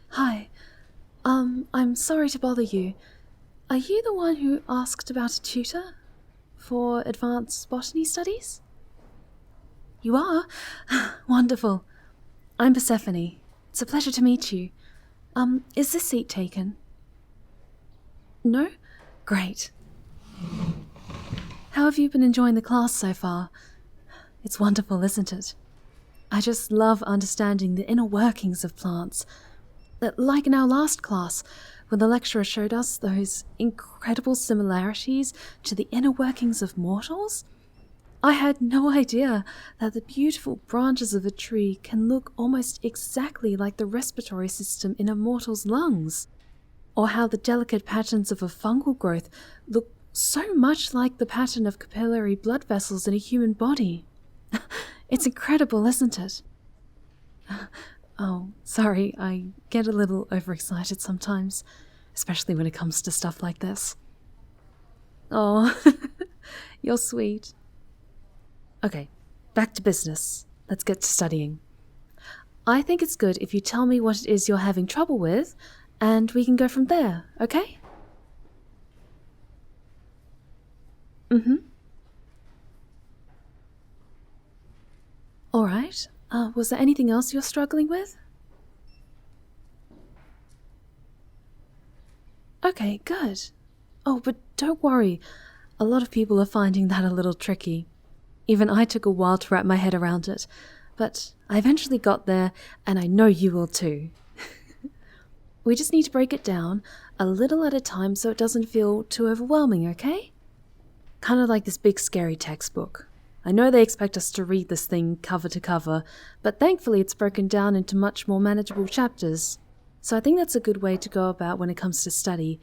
Hi. I'm sorry to bother you. Are you the one who asked about a tutor for advanced botany studies? You are? Wonderful. I'm Persephone. It's a pleasure to meet you. Is this seat taken? No? Great. How have you been enjoying the class so far? It's wonderful, isn't it? I just love understanding the inner workings of plants. Like in our last class, when the lecturer showed us those incredible similarities to the inner workings of mortals. I had no idea that the beautiful branches of a tree can look almost exactly like the respiratory system in a mortal's lungs, or how the delicate patterns of a fungal growth look so much like the pattern of capillary blood vessels in a human body. It's incredible, isn't it? Oh, sorry, I get a little overexcited sometimes, especially when it comes to stuff like this. Oh, you're sweet. Okay, back to business. Let's get to studying. I think it's good if you tell me what it is you're having trouble with, and we can go from there, okay? Alright, was there anything else you're struggling with? Okay, good. Oh, but don't worry. A lot of people are finding that a little tricky. Even I took a while to wrap my head around it, but I eventually got there, and I know you will too. We just need to break it down a little at a time so it doesn't feel too overwhelming, okay? Kind of like this big scary textbook. I know they expect us to read this thing cover to cover, but thankfully it's broken down into much more manageable chapters. So I think that's a good way to go about when it comes to study.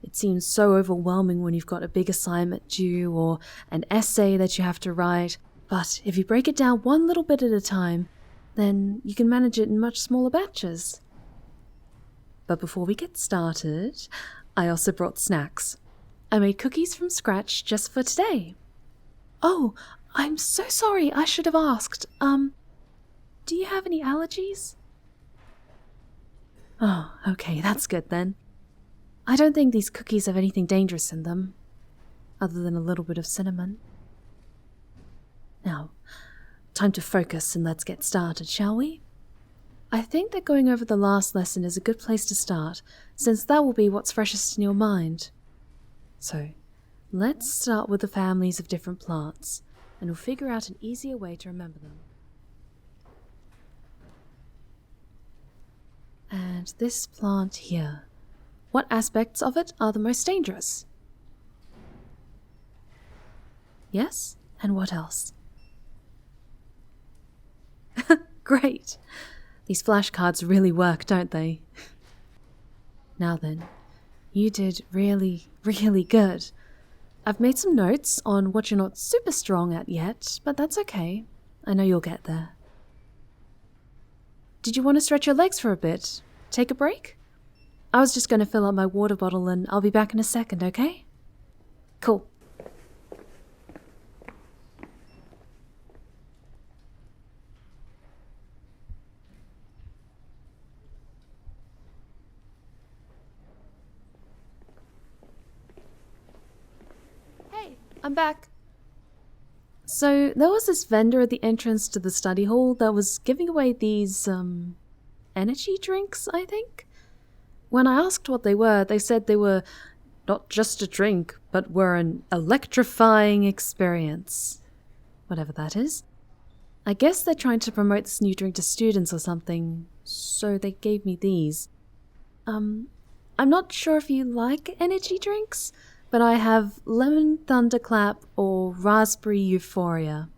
It seems so overwhelming when you've got a big assignment due or an essay that you have to write, but if you break it down one little bit at a time, then you can manage it in much smaller batches. But before we get started, I also brought snacks. I made cookies from scratch just for today. Oh, I'm so sorry, I should have asked. Do you have any allergies? Oh, okay, that's good then. I don't think these cookies have anything dangerous in them, other than a little bit of cinnamon. Now, time to focus and let's get started, shall we? I think that going over the last lesson is a good place to start, since that will be what's freshest in your mind. So, let's start with the families of different plants, and we'll figure out an easier way to remember them. And this plant here, what aspects of it are the most dangerous? Yes, and what else? Great! These flashcards really work, don't they? Now then, you did really, really good. I've made some notes on what you're not super strong at yet, but that's okay. I know you'll get there. Did you want to stretch your legs for a bit? Take a break? I was just going to fill up my water bottle and I'll be back in a second, okay? Cool. Hey, I'm back. So there was this vendor at the entrance to the study hall that was giving away these, energy drinks, I think? When I asked what they were, they said they were not just a drink, but were an electrifying experience. Whatever that is. I guess they're trying to promote this new drink to students or something, so they gave me these. I'm not sure if you like energy drinks, but I have lemon thunderclap or raspberry euphoria.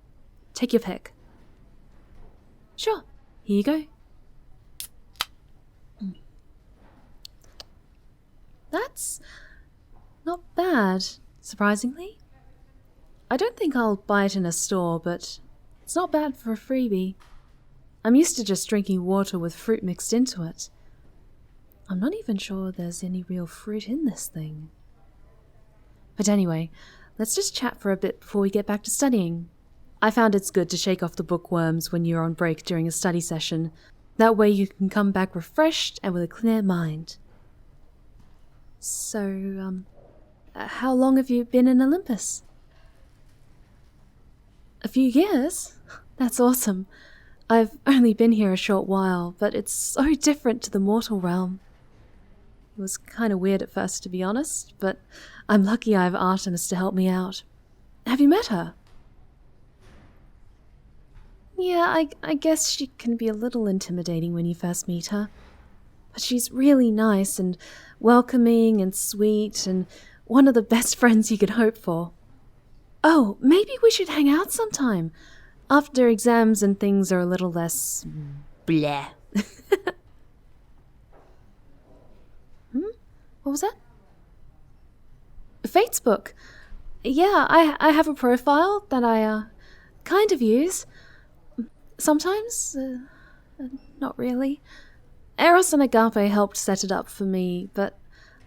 Take your pick. Sure, here you go. That's not bad, surprisingly. I don't think I'll buy it in a store, but it's not bad for a freebie. I'm used to just drinking water with fruit mixed into it. I'm not even sure there's any real fruit in this thing. But anyway, let's just chat for a bit before we get back to studying. I found it's good to shake off the bookworms when you're on break during a study session. That way you can come back refreshed and with a clear mind. So, how long have you been in Olympus? A few years? That's awesome. I've only been here a short while, but it's so different to the mortal realm. It was kind of weird at first, to be honest, but I'm lucky I have Artemis to help me out. Have you met her? Yeah, I guess she can be a little intimidating when you first meet her. But she's really nice and welcoming and sweet and one of the best friends you could hope for. Oh, maybe we should hang out sometime. After exams and things are a little less bleh. What was that? Fate's book. Yeah, I have a profile that I kind of use. Sometimes, not really. Eros and Agape helped set it up for me, but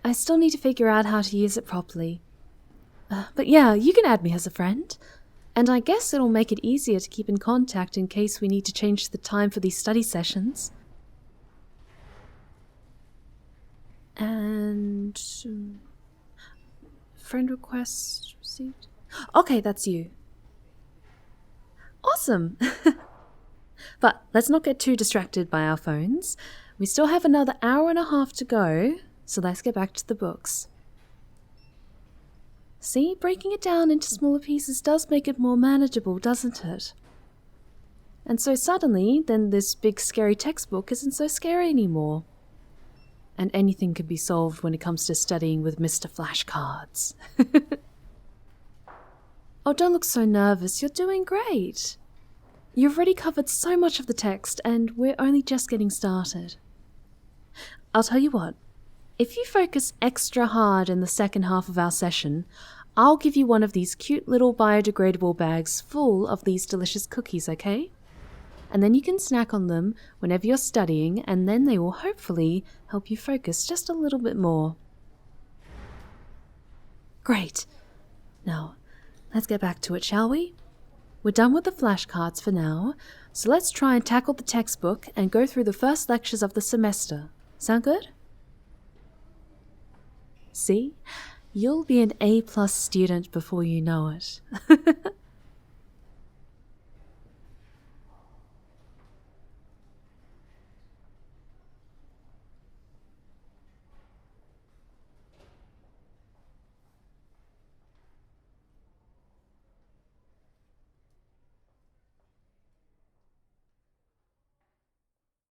I still need to figure out how to use it properly. But yeah, you can add me as a friend. And I guess it'll make it easier to keep in contact in case we need to change the time for these study sessions. And... friend request received? Okay, that's you. Awesome! But let's not get too distracted by our phones. We still have another hour and a half to go, so let's get back to the books. See, breaking it down into smaller pieces does make it more manageable, doesn't it? And so suddenly, then this big scary textbook isn't so scary anymore. And anything can be solved when it comes to studying with Mr. Flashcards. Oh, don't look so nervous, you're doing great. You've already covered so much of the text, and we're only just getting started. I'll tell you what, if you focus extra hard in the second half of our session, I'll give you one of these cute little biodegradable bags full of these delicious cookies, okay? And then you can snack on them whenever you're studying, and then they will hopefully help you focus just a little bit more. Great. Now, let's get back to it, shall we? We're done with the flashcards for now, so let's try and tackle the textbook and go through the first lectures of the semester. Sound good? See? You'll be an A+ student before you know it.